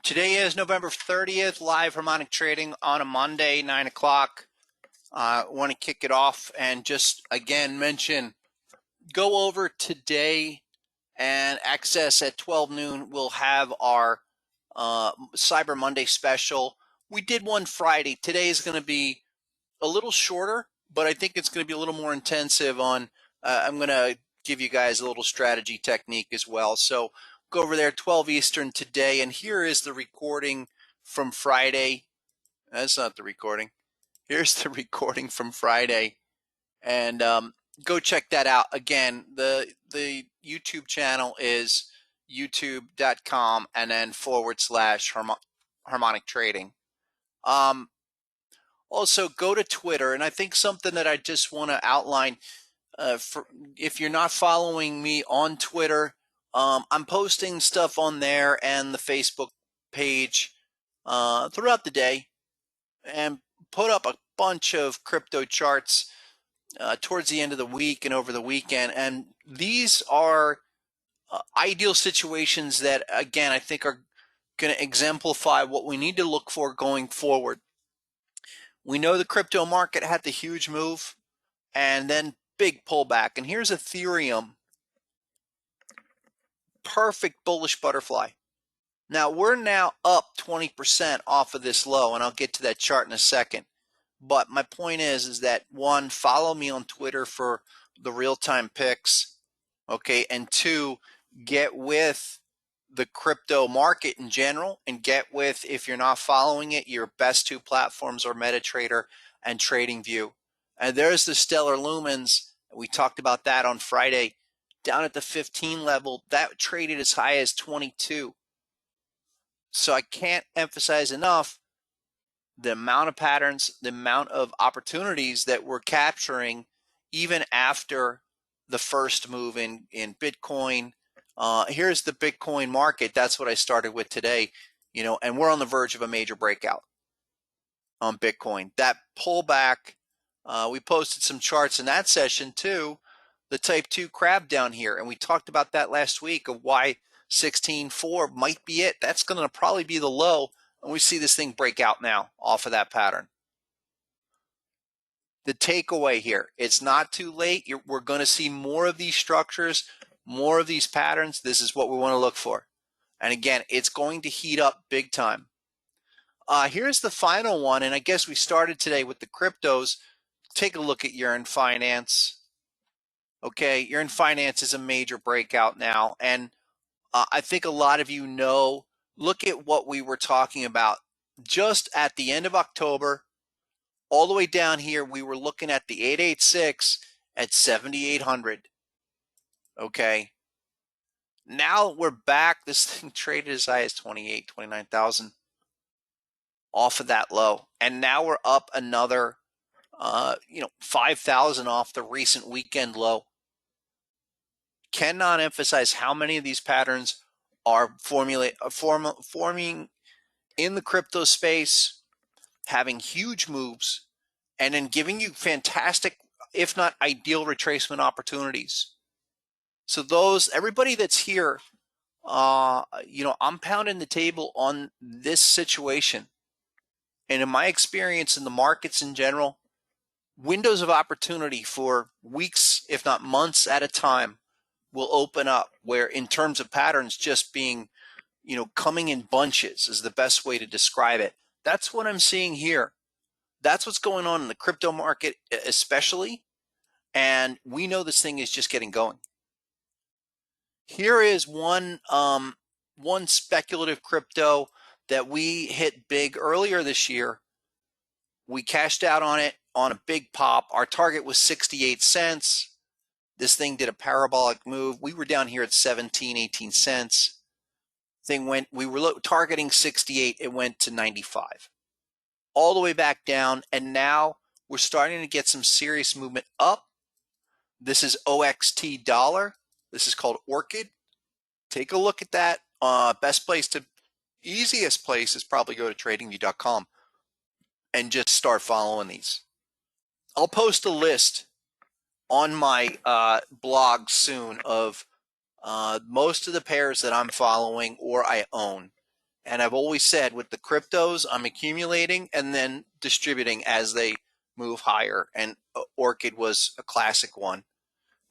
Today is November 30th, live harmonic trading on a Monday, 9 o'clock. I want to kick it off and just again mention, go over today and access at 12 noon. We'll have our Cyber Monday special. We did one Friday. Today is going to be a little shorter, but I think it's going to be a little more intensive on, I'm going to give you guys a little strategy technique as well. So go over there, 12 Eastern today, and here is the recording from Friday. That's not the recording. Here's the recording from Friday, and go check that out. Again, the YouTube channel is youtube.com and then / harmonic trading. Also, go to Twitter, and I think something that I just want to outline, if you're not following me on Twitter, I'm posting stuff on there and the Facebook page throughout the day, and put up a bunch of crypto charts towards the end of the week and over the weekend. And these are ideal situations that, again, I think are going to exemplify what we need to look for going forward. We know the crypto market had the huge move and then big pullback. And here's Ethereum. Perfect bullish butterfly. Now we're now up 20% off of this low, and I'll get to that chart in a second. But my point is that, one, follow me on Twitter for the real-time picks, okay? And two, get with the crypto market in general, and get with, if you're not following it, your best two platforms are MetaTrader and TradingView. And there's the stellar lumens. We talked about that on Friday. Down at the 15 level, that traded as high as 22. So I can't emphasize enough the amount of patterns, the amount of opportunities that we're capturing even after the first move in Bitcoin. Here's the Bitcoin market. That's what I started with today, and we're on the verge of a major breakout on Bitcoin. That pullback, we posted some charts in that session too. The type 2 crab down here, and we talked about that last week of why 16.4 might be it. That's going to probably be the low, and we see this thing break out now off of that pattern. The takeaway here, it's not too late. We're going to see more of these structures, more of these patterns. This is what we want to look for. And again, it's going to heat up big time. Here's the final one, and I guess we started today with the cryptos. Take a look at Yearn Finance. Okay, Yearn Finance is a major breakout now, and I think a lot of you know, look at what we were talking about just at the end of October. All the way down here, we were looking at the 886 at 7,800. Okay, now we're back. This thing traded as high as 28, 29,000 off of that low, and now we're up another 5,000 off the recent weekend low. Cannot emphasize how many of these patterns are forming in the crypto space, having huge moves, and then giving you fantastic, if not ideal, retracement opportunities. So everybody that's here, I'm pounding the table on this situation. And in my experience in the markets in general, windows of opportunity for weeks, if not months at a time, will open up, where in terms of patterns just being, coming in bunches is the best way to describe it. That's what I'm seeing here. That's what's going on in the crypto market especially, and we know this thing is just getting going. Here is one speculative crypto that we hit big earlier this year. We cashed out on it on a big pop. Our target was 68 cents. This thing did a parabolic move. We were down here at 17, 18 cents. We were targeting 68. It went to 95. All the way back down. And now we're starting to get some serious movement up. This is OXT dollar. This is called Orchid. Take a look at that. Easiest place is probably go to tradingview.com and just start following these. I'll post a list on my blog soon of most of the pairs that I'm following or I own. And I've always said with the cryptos, I'm accumulating and then distributing as they move higher. And Orchid was a classic one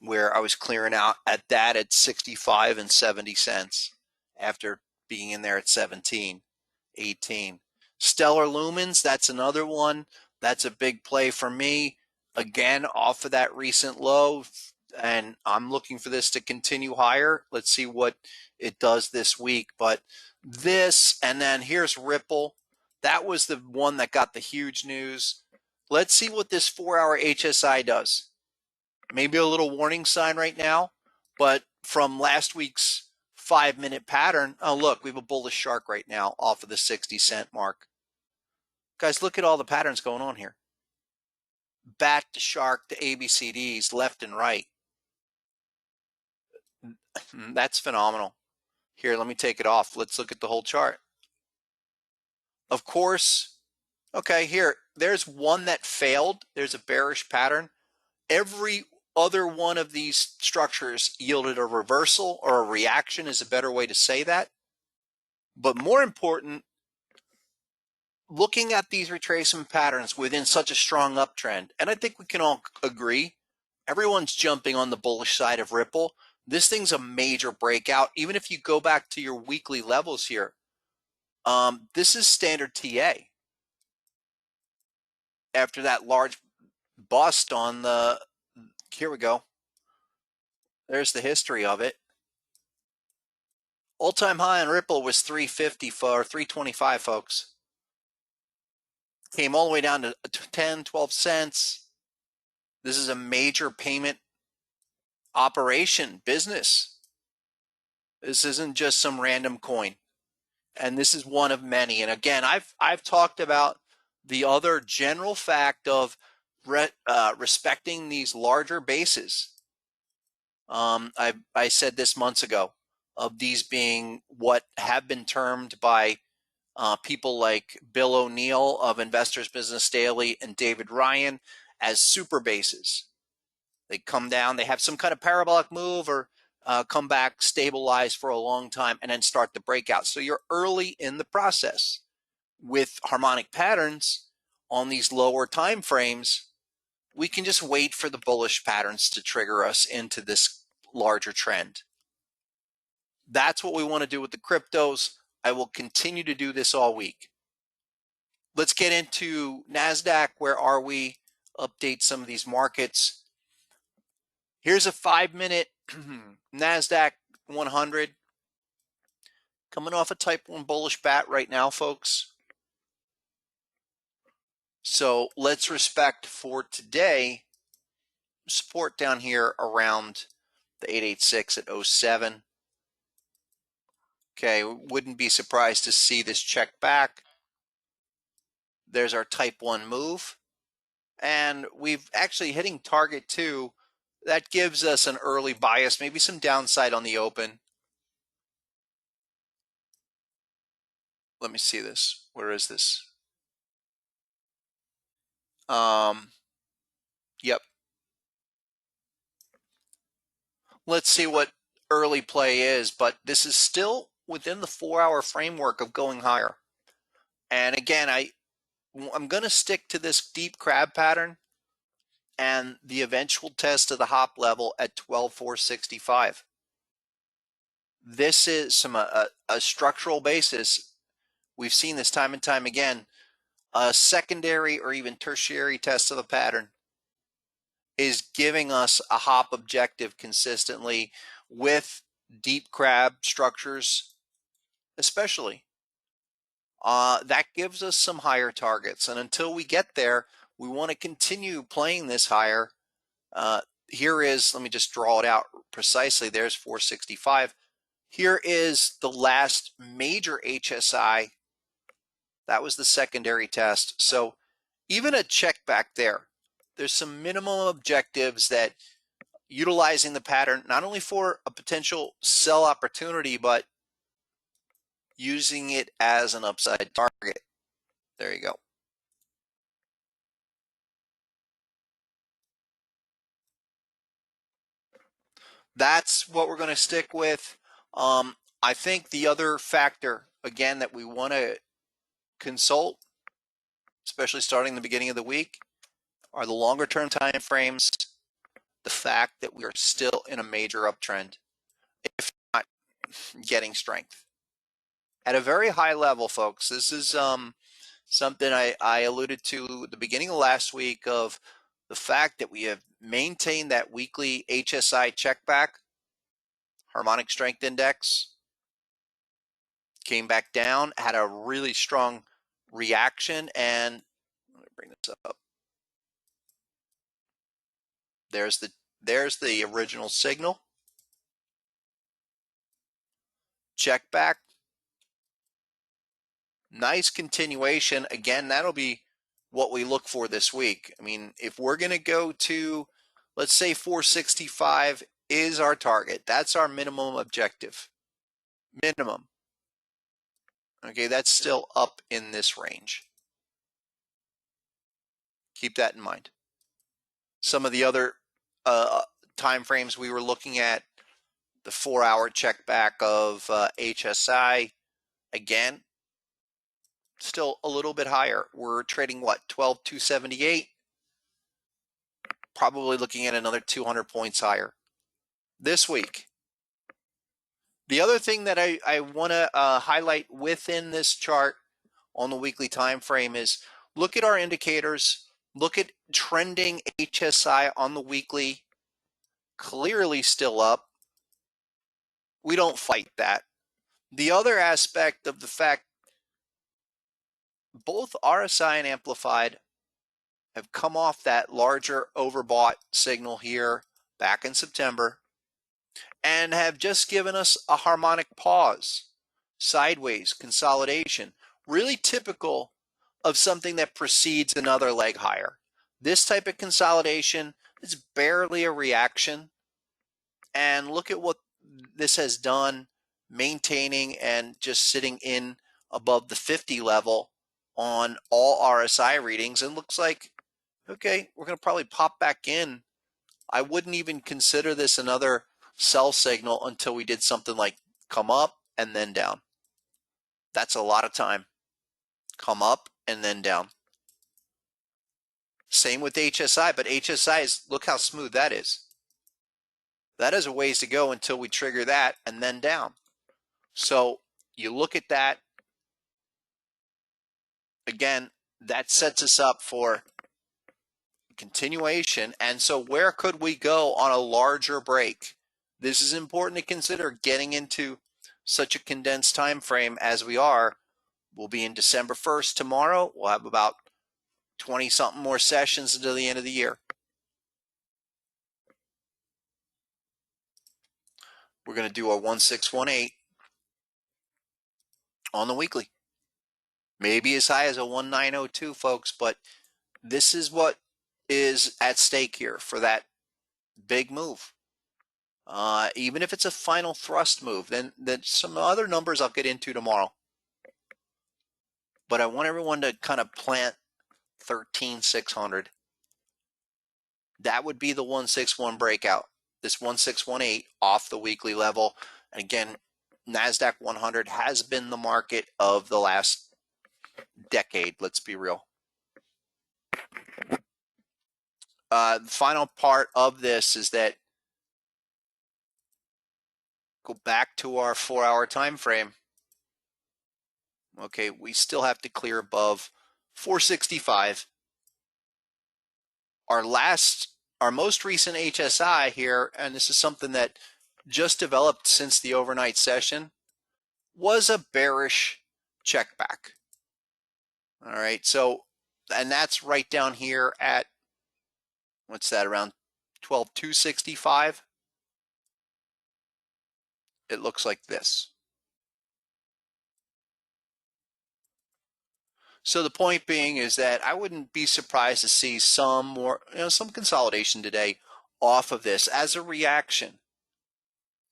where I was clearing out at 65 and 70 cents after being in there at 17, 18. Stellar Lumens, that's another one. That's a big play for me. Again, off of that recent low, and I'm looking for this to continue higher. Let's see what it does this week. But this, and then here's Ripple. That was the one that got the huge news. Let's see what this 4-hour HSI does. Maybe a little warning sign right now, but from last week's 5-minute pattern, oh, look, we have a bullish shark right now off of the 60-cent mark. Guys, look at all the patterns going on here. Bat to shark to ABCDs, left and right. That's phenomenal. Here, let me take it off. Let's look at the whole chart. Of course, okay, here, there's one that failed. There's a bearish pattern. Every other one of these structures yielded a reversal or a reaction is a better way to say that. But more important, looking at these retracement patterns within such a strong uptrend, and I think we can all agree, everyone's jumping on the bullish side of Ripple. This thing's a major breakout. Even if you go back to your weekly levels here, this is standard TA after that large bust on the, here we go. There's the history of it. All-time high on Ripple was 350 or 325, folks. Came all the way down to 10, 12 cents. This is a major payment operation business. This isn't just some random coin. And this is one of many. And again, I've talked about the other general fact of respecting these larger bases. I said this months ago of these being what have been termed by people like Bill O'Neill of Investors Business Daily and David Ryan as super bases. They come down, they have some kind of parabolic move or come back, stabilize for a long time, and then start the breakout. So you're early in the process. With harmonic patterns on these lower time frames, we can just wait for the bullish patterns to trigger us into this larger trend. That's what we want to do with the cryptos. I will continue to do this all week. Let's get into NASDAQ. Where are we? Update some of these markets. Here's a 5-minute NASDAQ 100. Coming off a type 1 bullish bat right now, folks. So let's respect for today support down here around the 886 at 07. Okay, wouldn't be surprised to see this check back. There's our type 1 move. And we've actually hitting target 2. That gives us an early bias, maybe some downside on the open. Let me see this. Where is this? Yep. Let's see what early play is, but this is still within the 4-hour framework of going higher. And again, I'm going to stick to this deep crab pattern and the eventual test of the hop level at 12,465. This is a structural basis. We've seen this time and time again. A secondary or even tertiary test of the pattern is giving us a hop objective consistently with deep crab structures, especially. That gives us some higher targets. And until we get there, we want to continue playing this higher. Here is, let me just draw it out precisely. There's 465. Here is the last major HSI. That was the secondary test. So even a check back there, there's some minimum objectives that utilizing the pattern, not only for a potential sell opportunity, but using it as an upside target. There you go. That's what we're going to stick with. I think the other factor again, that we want to consult, especially starting the beginning of the week, are the longer term time frames, the fact that we are still in a major uptrend, if not getting strength. At a very high level, folks, this is something I alluded to at the beginning of last week, of the fact that we have maintained that weekly HSI checkback, harmonic strength index, came back down, had a really strong reaction, and let me bring this up. There's the original signal. Check back. Nice continuation. Again, that'll be what we look for this week. I mean, if we're going to go to, let's say 465 is our target. That's our minimum objective. Minimum. Okay, that's still up in this range. Keep that in mind. Some of the other time frames we were looking at, the 4-hour check back of HSI, again, still a little bit higher. We're trading what, 12,278? Probably looking at another 200 points higher this week. The other thing that I want to highlight within this chart on the weekly time frame is look at our indicators, look at trending HSI on the weekly, clearly still up. We don't fight that. The other aspect of the fact both RSI and Amplified have come off that larger overbought signal here back in September and have just given us a harmonic pause, sideways consolidation, really typical of something that precedes another leg higher. This type of consolidation is barely a reaction, and look at what this has done, maintaining and just sitting in above the 50 level on all RSI readings, and looks like, okay, we're going to probably pop back in. I wouldn't even consider this another sell signal until we did something like come up and then down. That's a lot of time. Come up and then down. Same with HSI, but HSI is, look how smooth that is. That is a ways to go until we trigger that and then down. So you look at that. Again, that sets us up for continuation. And so where could we go on a larger break? This is important to consider getting into such a condensed time frame as we are. We'll be in December 1st tomorrow. We'll have about 20 something more sessions until the end of the year. We're going to do our 1618 on the weekly. Maybe as high as a 1902, folks, but this is what is at stake here for that big move. Even if it's a final thrust move, then some other numbers I'll get into tomorrow. But I want everyone to kind of plant 13,600. That would be the 161 breakout. This 1618 off the weekly level. And again, NASDAQ 100 has been the market of the last decade. Let's be real. The final part of this is that go back to our 4-hour time frame. Okay, we still have to clear above 465. Our most recent HSI here, and this is something that just developed since the overnight session, was a bearish check back. All right, so, and that's right down here at, what's that, around 12,265. It looks like this. So the point being is that I wouldn't be surprised to see some more, some consolidation today off of this as a reaction.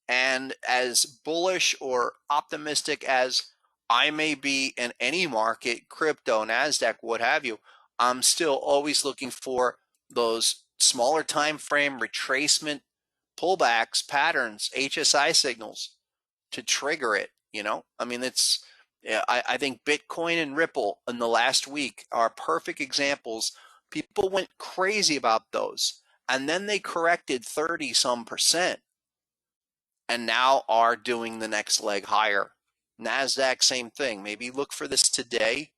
And as bullish or optimistic as I may be in any market, crypto, NASDAQ, what have you, I'm still always looking for those smaller time frame retracement pullbacks, patterns, HSI signals to trigger it. I mean, Yeah, I think Bitcoin and Ripple in the last week are perfect examples. People went crazy about those, and then they corrected 30 some percent and now are doing the next leg higher. NASDAQ, same thing. Maybe look for this today.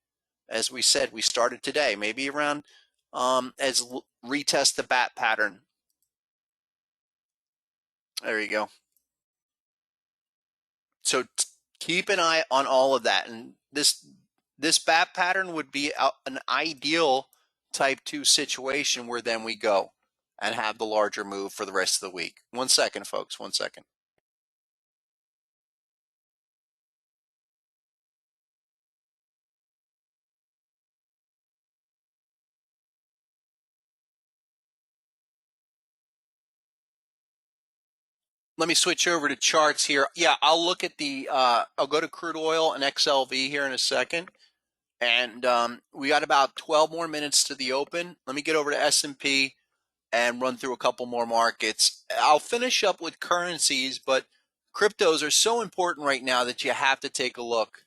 As we said, we started today, maybe around retest the bat pattern. There you go. So keep an eye on all of that. And this bat pattern would be an ideal type 2 situation where then we go and have the larger move for the rest of the week. 1 second, folks. 1 second. Let me switch over to charts here. Yeah, I'll look at the, I'll go to crude oil and XLV here in a second. And we got about 12 more minutes to the open. Let me get over to S&P and run through a couple more markets. I'll finish up with currencies, but cryptos are so important right now that you have to take a look.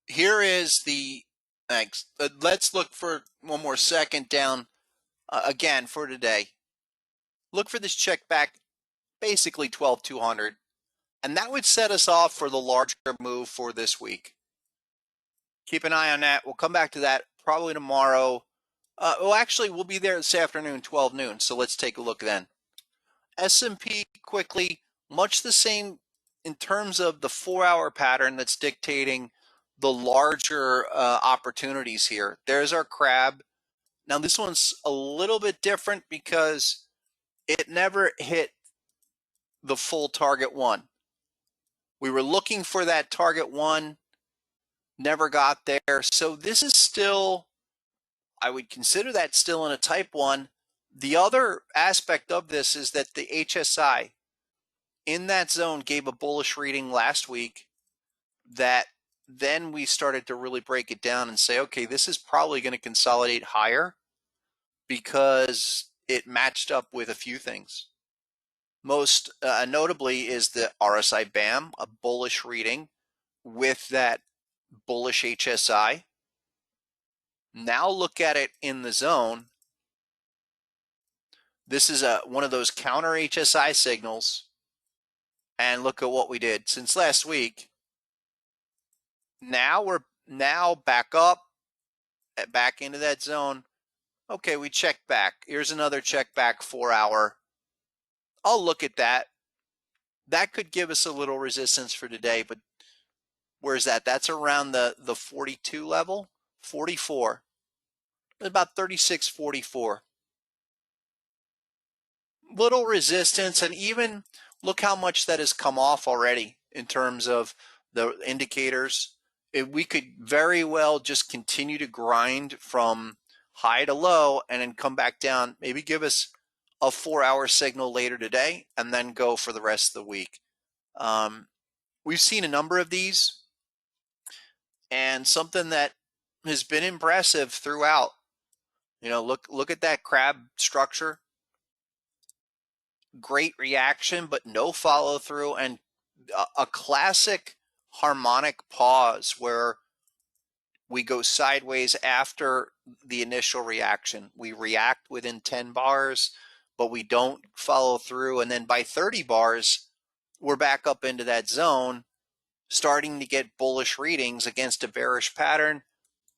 Here is the, thanks. Let's look for one more second down again for today. Look for this check back, basically 12,200. And that would set us off for the larger move for this week. Keep an eye on that. We'll come back to that probably tomorrow. Well, actually, we'll be there this afternoon, 12 noon. So let's take a look then. S&P quickly, much the same in terms of the 4-hour pattern that's dictating the larger opportunities here. There's our crab. Now, this one's a little bit different because it never hit the full target one. We were looking for that target one, never got there. So this is still, I would consider that still in a type 1. The other aspect of this is that the HSI in that zone gave a bullish reading last week that then we started to really break it down and say, okay, this is probably going to consolidate higher because it matched up with a few things. Most notably is the RSI BAM, a bullish reading with that bullish HSI. Now look at it in the zone. This is one of those counter HSI signals. And look at what we did since last week. Now we're back up, back into that zone. Okay, we checked back. Here's another check back 4-hour. I'll look at that. That could give us a little resistance for today, but where's that? That's around the 42 level, 44. About 36.44. Little resistance, and even look how much that has come off already in terms of the indicators. We could very well just continue to grind from high to low and then come back down, maybe give us a 4-hour signal later today and then go for the rest of the week. We've seen a number of these, and something that has been impressive throughout. You know, look at that crab structure. Great reaction, but no follow through, and a classic harmonic pause where we go sideways after the initial reaction. We react within 10 bars, but we don't follow through. And then by 30 bars, we're back up into that zone, starting to get bullish readings against a bearish pattern.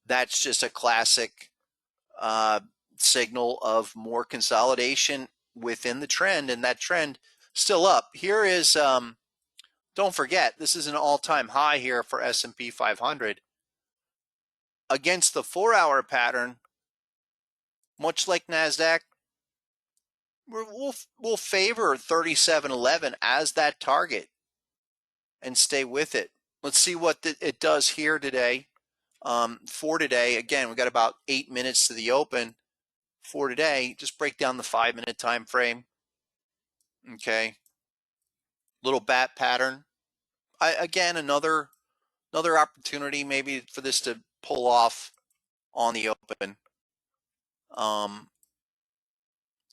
That's just a classic signal of more consolidation within the trend, and that trend still up. Here is, don't forget, this is an all-time high here for S&P 500. Against the 4-hour pattern, much like NASDAQ, we'll favor 37.11 as that target and stay with it. Let's see what it does here today. For today, again, we got about 8 minutes to the open. For today, just break down the 5-minute time frame. Okay, little bat pattern. Again, another opportunity maybe for this to pull off on the open.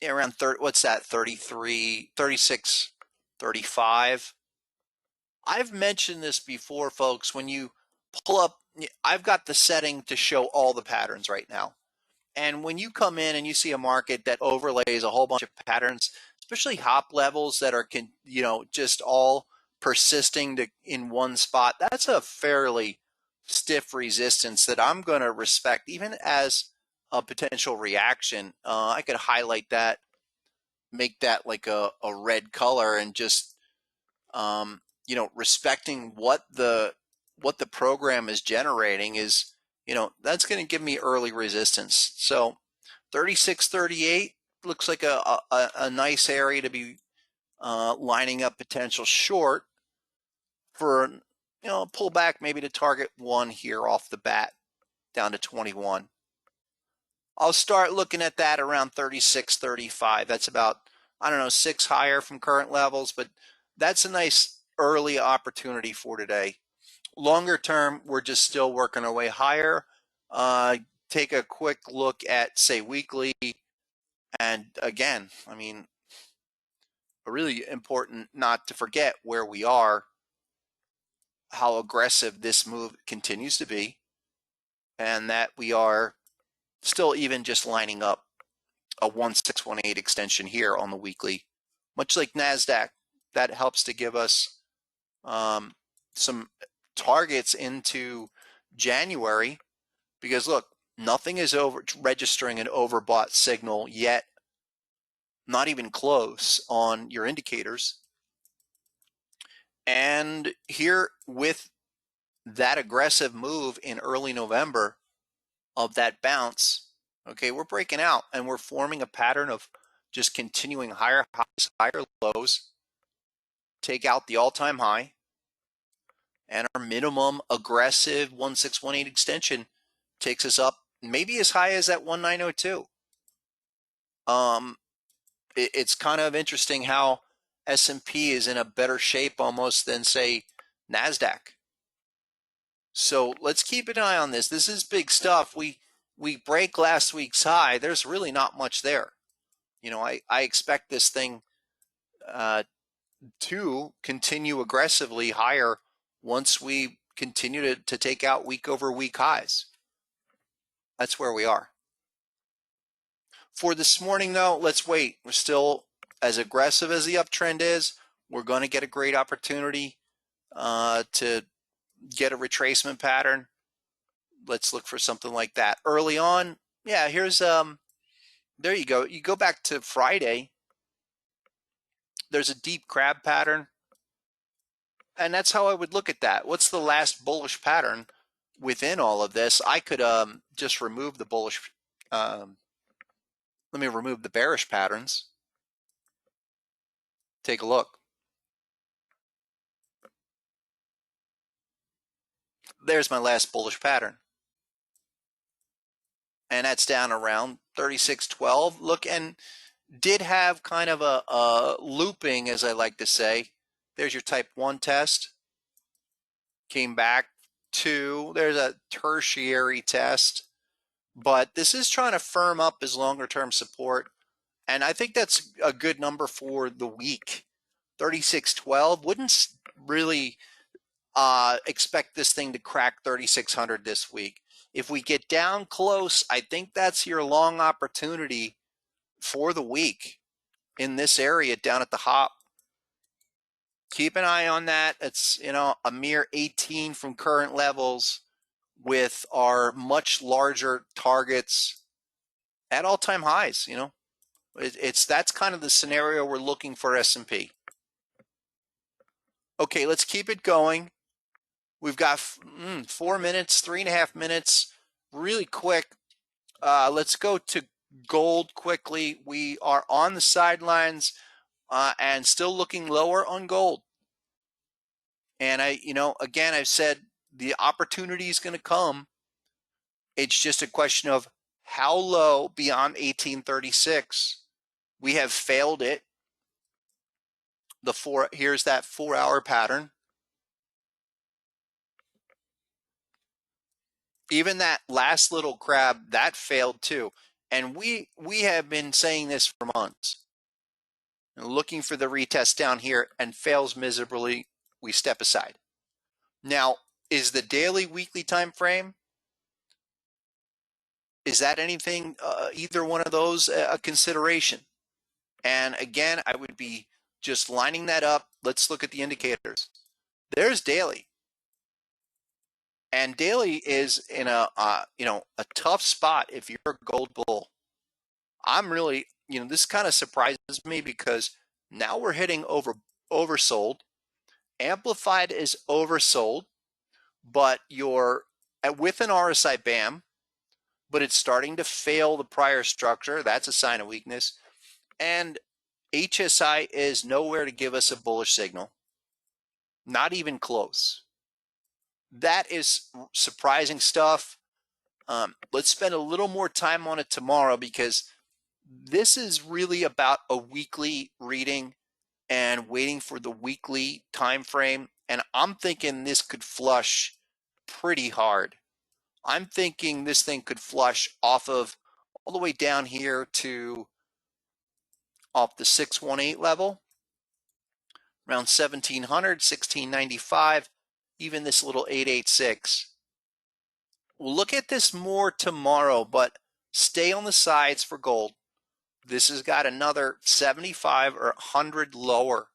around 30, what's that, 33, 36, 35. I've mentioned this before, folks. When you pull up, I've got the setting to show all the patterns right now. And when you come in and you see a market that overlays a whole bunch of patterns, especially hop levels that are, just all persisting in one spot, that's a fairly stiff resistance that I'm going to respect, even as a potential reaction. I could highlight that, make that like a red color, and just respecting what the program is generating is, that's going to give me early resistance. So 36, 38 looks like a nice area to be lining up potential short for, pull back maybe to target 1 here off the bat down to 21. I'll start looking at that around 36, 35. That's about, I don't know, 6 higher from current levels, but that's a nice early opportunity for today. Longer term, we're just still working our way higher. Take a quick look at, say, weekly. And again, I mean, really important not to forget where we are, how aggressive this move continues to be, and that we are still even just lining up a 1618 extension here on the weekly, much like NASDAQ. That helps to give us some targets into January, because look, nothing is registering an overbought signal yet, not even close on your indicators. And here, with that aggressive move in early November of that bounce, okay, we're breaking out and we're forming a pattern of just continuing higher highs, higher lows, take out the all-time high, and our minimum aggressive 1618 extension takes us up maybe as high as that 1902. It's kind of interesting how S&P is in a better shape almost than, say, NASDAQ. So let's keep an eye on this. This is big stuff. We break last week's high. There's really not much there. I expect this thing to continue aggressively higher once we continue to take out week over week highs. That's where we are. For this morning, though, let's wait. We're still as aggressive as the uptrend is. We're going to get a great opportunity to get a retracement pattern. Let's look for something like that early on. Yeah, here's there you go. You go back to Friday. There's a deep crab pattern, and that's how I would look at that. What's the last bullish pattern within all of this? I could just remove the bullish. Let me remove the bearish patterns. Take a look. There's my last bullish pattern. And that's down around 36.12. Look, and did have kind of a looping, as I like to say. There's your type 1 test. Came back to, there's a tertiary test. But this is trying to firm up as longer term support. And I think that's a good number for the week. 36.12. Wouldn't really expect this thing to crack 3,600 this week. If we get down close, I think that's your long opportunity for the week in this area down at the hop. Keep an eye on that. It's, a mere 18 from current levels with our much larger targets at all-time highs. That's kind of the scenario we're looking for S&P. Okay, let's keep it going. We've got 4 minutes, 3.5 minutes, really quick. Let's go to gold quickly. We are on the sidelines and still looking lower on gold. And again, I've said the opportunity is going to come. It's just a question of how low beyond 1836. We have failed it. Here's that 4-hour pattern. Even that last little crab, that failed too. And we have been saying this for months. Looking for the retest down here and fails miserably, we step aside. Now, is the daily, weekly time frame, is that anything, either one of those, a consideration? And again, I would be just lining that up. Let's look at the indicators. There's daily. And daily is in a tough spot if you're a gold bull. I'm really, this kind of surprises me because now we're hitting oversold. Amplified is oversold, but you're with an RSI BAM, but it's starting to fail the prior structure. That's a sign of weakness. And HSI is nowhere to give us a bullish signal. Not even close. That is surprising stuff. Let's spend a little more time on it tomorrow because this is really about a weekly reading and waiting for the weekly time frame. And I'm thinking this could flush pretty hard. I'm thinking this thing could flush off of all the way down here to off the 618 level, around 1700, 1695, even this little 886. We'll look at this more tomorrow, but stay on the sides for gold. This has got another 75 or 100 lower.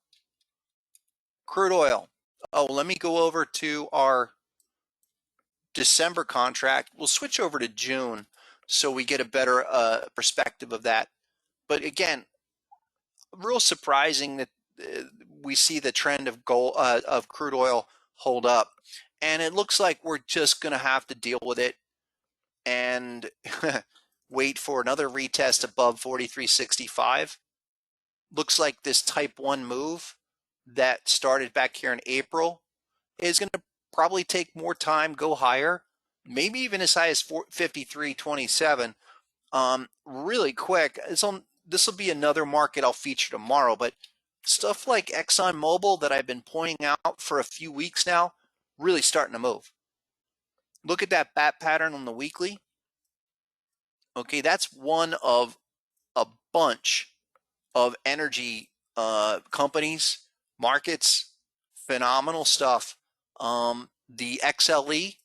Crude oil. Oh, let me go over to our December contract. We'll switch over to June so we get a better perspective of that. But again, real surprising that we see the trend of gold of crude oil hold up, and it looks like we're just going to have to deal with it and wait for another retest above 43.65. Looks like this type 1 move that started back here in April is going to probably take more time, go higher, maybe even as high as 53.27. Really quick, this will be another market I'll feature tomorrow, but stuff like ExxonMobil that I've been pointing out for a few weeks now, really starting to move. Look at that bat pattern on the weekly. Okay, that's one of a bunch of energy companies, markets, phenomenal stuff. The XLE,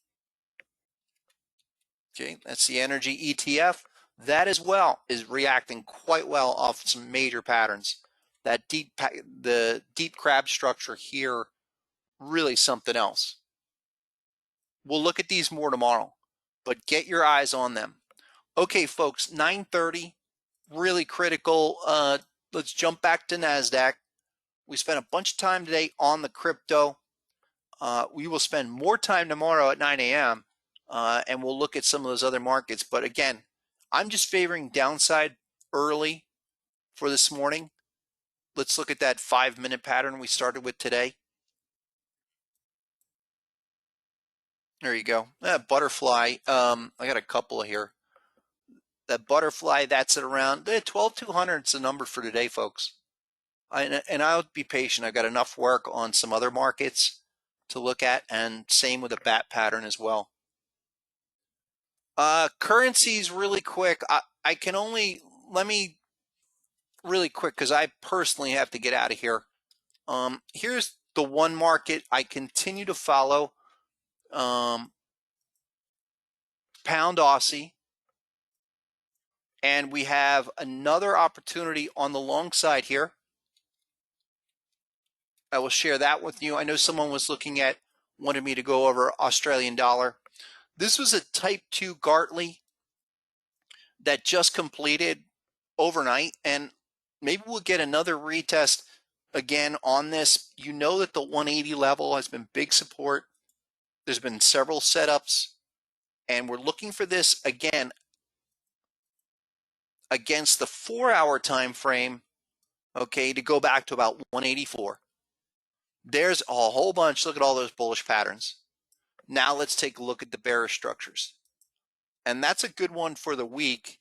okay, that's the energy ETF. That as well is reacting quite well off some major patterns. The deep crab structure here, really something else. We'll look at these more tomorrow, but get your eyes on them. Okay, folks, 9:30, really critical. Let's jump back to NASDAQ. We spent a bunch of time today on the crypto. We will spend more time tomorrow at 9 a.m. And we'll look at some of those other markets. But again, I'm just favoring downside early for this morning. Let's look at that 5-minute pattern we started with today. There you go. That butterfly, I got a couple here. That butterfly, that's at around 12,200 is the number for today, folks. And I'll be patient. I've got enough work on some other markets to look at, and same with a bat pattern as well. Currencies really quick. I can only, let me really quick because I personally have to get out of here. Here's the one market I continue to follow. Pound Aussie. And we have another opportunity on the long side here. I will share that with you. I know someone was wanted me to go over Australian dollar. This was a type 2 Gartley that just completed overnight, and maybe we'll get another retest again on this. You know that the 180 level has been big support. There's been several setups, and we're looking for this again against the 4-hour time frame, okay, to go back to about 184. There's a whole bunch. Look at all those bullish patterns. Now let's take a look at the bearish structures. And that's a good one for the week.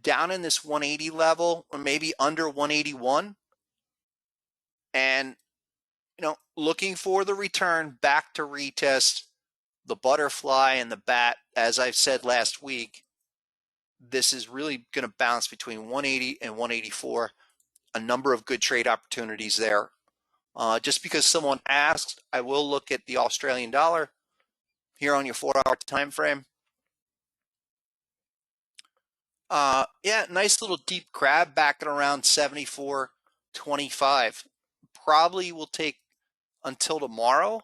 Down in this 180 level, or maybe under 181. And, looking for the return back to retest the butterfly and the bat, as I've said last week. this is really going to bounce between 180 and 184. A number of good trade opportunities there. Just because someone asked, I will look at the Australian dollar here on your 4-hour time frame. Yeah, nice little deep crab back at around 74.25. Probably will take until tomorrow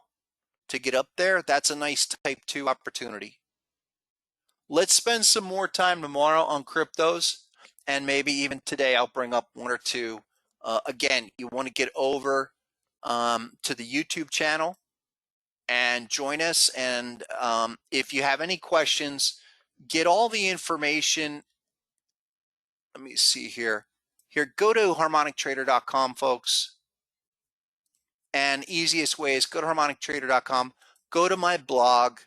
to get up there. That's a nice type 2 opportunity. Let's spend some more time tomorrow on cryptos, and maybe even today I'll bring up one or two. Again, you want to get over to the YouTube channel and join us. And if you have any questions, get all the information. Let me see here. Go to harmonictrader.com, folks. And easiest way is go to harmonictrader.com, go to my blog,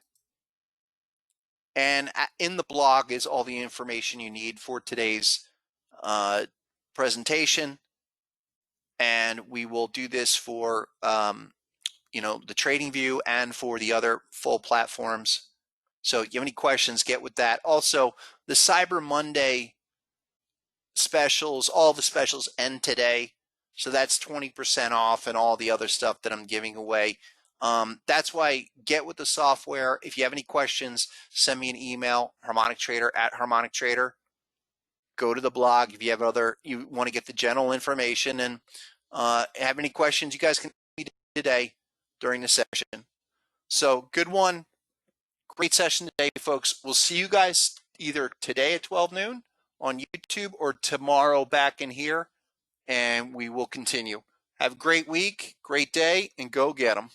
and in the blog is all the information you need for today's presentation. And we will do this for the trading view and for the other full platforms. So if you have any questions, get with that. Also, the Cyber Monday specials, all the specials end today. So that's 20% off and all the other stuff that I'm giving away. That's why get with the software. If you have any questions, send me an email, harmonictrader@harmonictrader. Go to the blog if you have you want to get the general information, and have any questions, you guys can meet today during the session. So good one. Great session today, folks. We'll see you guys either today at 12 noon on YouTube or tomorrow back in here, and we will continue. Have a great week, great day, and go get them.